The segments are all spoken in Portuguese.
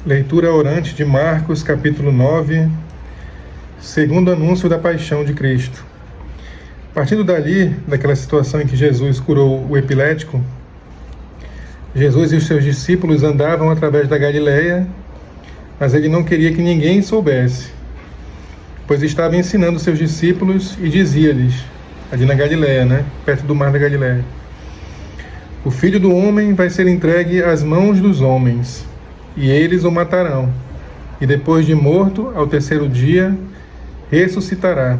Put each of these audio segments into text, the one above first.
Leitura orante de Marcos, capítulo 9, segundo anúncio da paixão de Cristo. Partindo dali, daquela situação em que Jesus curou o epilético, Jesus e os seus discípulos andavam através da Galileia, mas ele não queria que ninguém soubesse, pois estava ensinando seus discípulos e dizia-lhes, ali na Galileia, perto do mar da Galileia: o Filho do Homem vai ser entregue às mãos dos homens, e eles o matarão, e depois de morto, ao terceiro dia, ressuscitará.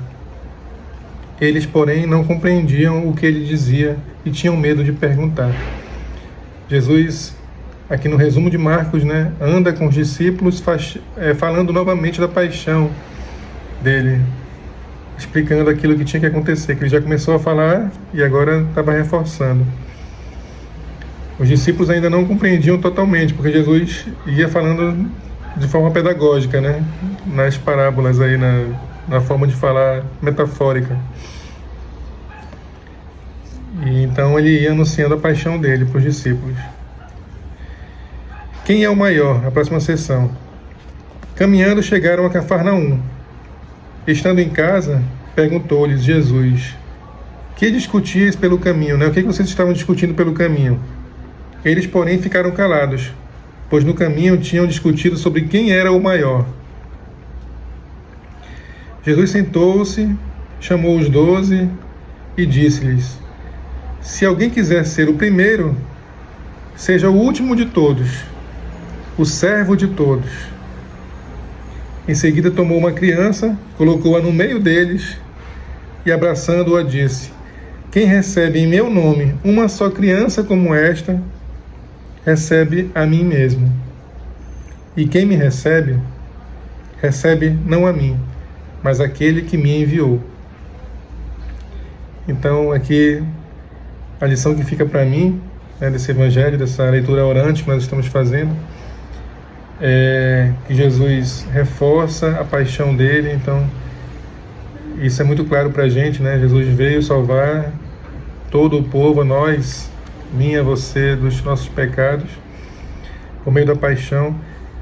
Eles, porém, não compreendiam o que ele dizia e tinham medo de perguntar. Jesus, aqui no resumo de Marcos, anda com os discípulos falando novamente da paixão dele, explicando aquilo que tinha que acontecer, que ele já começou a falar e agora estava reforçando. Os discípulos ainda não compreendiam totalmente, porque Jesus ia falando de forma pedagógica, nas parábolas, aí, na forma de falar metafórica. E então ele ia anunciando a paixão dele para os discípulos. Quem é o maior? A próxima sessão. Caminhando, chegaram a Cafarnaum. Estando em casa, perguntou-lhes Jesus: que discutíeis pelo caminho? O que vocês estavam discutindo pelo caminho? Eles, porém, ficaram calados, pois no caminho tinham discutido sobre quem era o maior. Jesus sentou-se, chamou os 12 e disse-lhes: se alguém quiser ser o primeiro, seja o último de todos, o servo de todos. Em seguida tomou uma criança, colocou-a no meio deles e, abraçando-a, disse: quem recebe em meu nome uma só criança como esta, recebe a mim mesmo. E quem me recebe, recebe não a mim, mas aquele que me enviou. Então, aqui, a lição que fica para mim, desse evangelho, dessa leitura orante que nós estamos fazendo, é que Jesus reforça a paixão dele. Então, isso é muito claro para a gente, Jesus veio salvar todo o povo, a nós, minha, você, dos nossos pecados, por meio da paixão.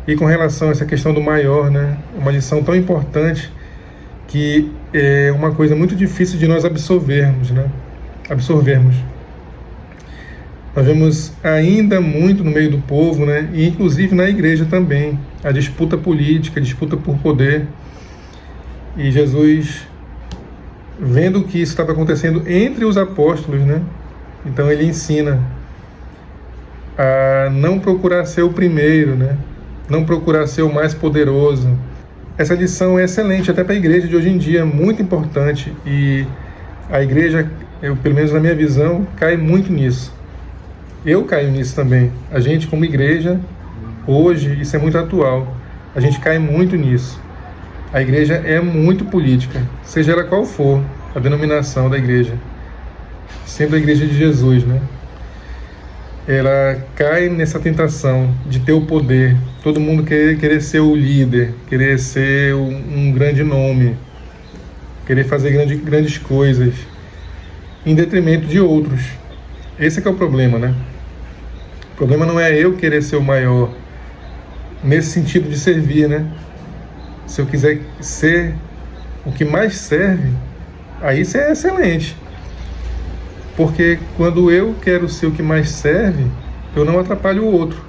E com relação a essa questão do maior, uma lição tão importante, que é uma coisa muito difícil de nós absorvermos. Nós vemos ainda muito no meio do povo, e inclusive na igreja também, a disputa política, a disputa por poder. E Jesus, vendo que isso estava acontecendo entre os apóstolos, então ele ensina a não procurar ser o primeiro, não procurar ser o mais poderoso. Essa lição é excelente até para a igreja de hoje em dia, muito importante. E a igreja, pelo menos na minha visão, cai muito nisso. Eu caio nisso também. A gente, como igreja, hoje, isso é muito atual. A gente cai muito nisso. A igreja é muito política, seja ela qual for a denominação da igreja. Sempre a igreja de Jesus, ela cai nessa tentação de ter o poder. Todo mundo querer ser o líder, querer ser um grande nome, querer fazer grandes coisas, em detrimento de outros. Esse que é o problema, O problema não é eu querer ser o maior, nesse sentido de servir, Se eu quiser ser o que mais serve, aí isso é excelente. Porque quando eu quero ser o que mais serve, eu não atrapalho o outro.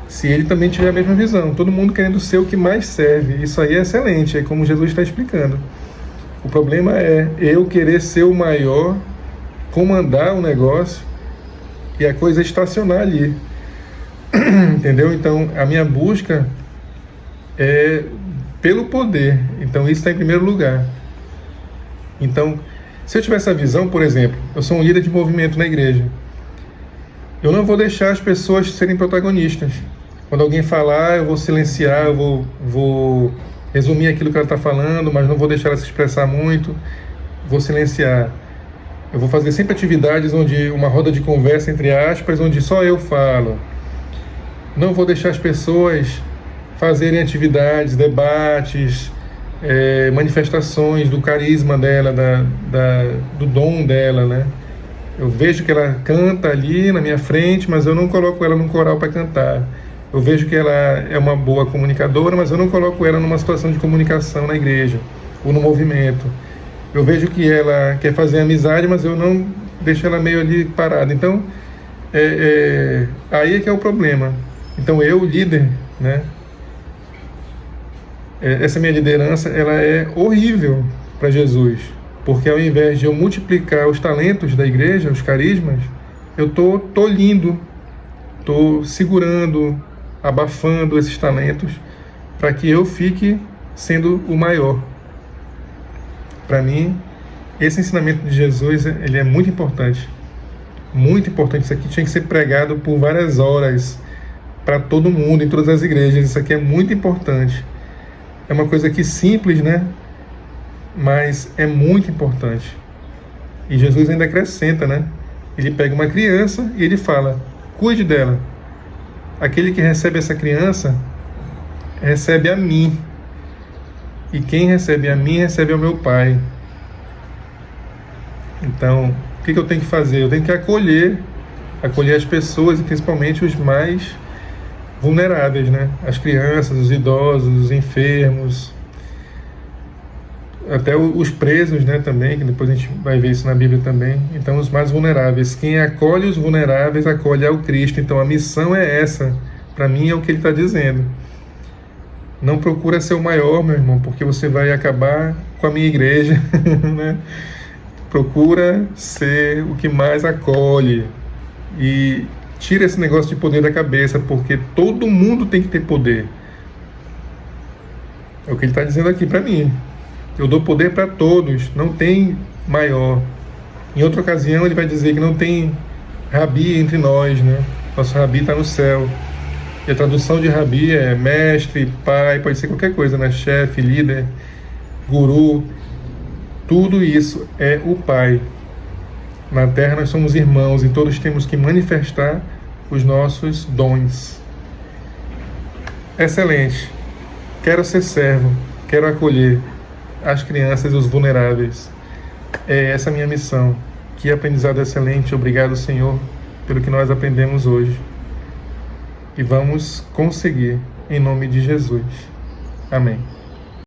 Se ele também tiver a mesma visão, todo mundo querendo ser o que mais serve, isso aí é excelente, é como Jesus está explicando. O problema é eu querer ser o maior, comandar o negócio e a coisa estacionar ali. Entendeu? Então, a minha busca é pelo poder. Então, isso está em primeiro lugar. Então, se eu tiver essa visão, por exemplo, eu sou um líder de movimento na igreja, eu não vou deixar as pessoas serem protagonistas. Quando alguém falar, eu vou silenciar, eu vou resumir aquilo que ela está falando, mas não vou deixar ela se expressar muito, vou silenciar. Eu vou fazer sempre atividades onde uma roda de conversa, entre aspas, onde só eu falo. Não vou deixar as pessoas fazerem atividades, debates, manifestações do carisma dela, do dom dela, Eu vejo que ela canta ali na minha frente, mas eu não coloco ela num coral para cantar. Eu vejo que ela é uma boa comunicadora, mas eu não coloco ela numa situação de comunicação na igreja ou no movimento. Eu vejo que ela quer fazer amizade, mas eu não deixo ela meio ali parada. Então, aí é que é o problema. Então, eu, líder, né? Essa minha liderança, ela é horrível para Jesus. Porque ao invés de eu multiplicar os talentos da igreja, os carismas, eu tô tolhindo, tô segurando, abafando esses talentos para que eu fique sendo o maior. Para mim, esse ensinamento de Jesus, ele é muito importante. Muito importante. Isso aqui tinha que ser pregado por várias horas para todo mundo, em todas as igrejas. Isso aqui é muito importante. É uma coisa aqui simples, né? Mas é muito importante. E Jesus ainda acrescenta, né? Ele pega uma criança e ele fala: cuide dela. Aquele que recebe essa criança, recebe a mim. E quem recebe a mim, recebe ao meu Pai. Então, o que eu tenho que fazer? Eu tenho que acolher as pessoas, e principalmente os mais vulneráveis, né? As crianças, os idosos, os enfermos, até os presos, né, também, que depois a gente vai ver isso na Bíblia também. Então, os mais vulneráveis. Quem acolhe os vulneráveis, acolhe ao Cristo. Então, a missão é essa. Para mim, é o que ele está dizendo. Não procura ser o maior, meu irmão, porque você vai acabar com a minha igreja, né? Procura ser o que mais acolhe. E tira esse negócio de poder da cabeça, porque todo mundo tem que ter poder. É o que ele está dizendo aqui para mim. Eu dou poder para todos, não tem maior. Em outra ocasião ele vai dizer que não tem rabi entre nós, né? Nosso rabi está no céu. E a tradução de rabi é mestre, pai, pode ser qualquer coisa, né? Chefe, líder, guru. Tudo isso é o Pai. Na Terra nós somos irmãos e todos temos que manifestar os nossos dons. Excelente. Quero ser servo, quero acolher as crianças e os vulneráveis. É essa a minha missão. Que aprendizado excelente. Obrigado, Senhor, pelo que nós aprendemos hoje. E vamos conseguir, em nome de Jesus. Amém.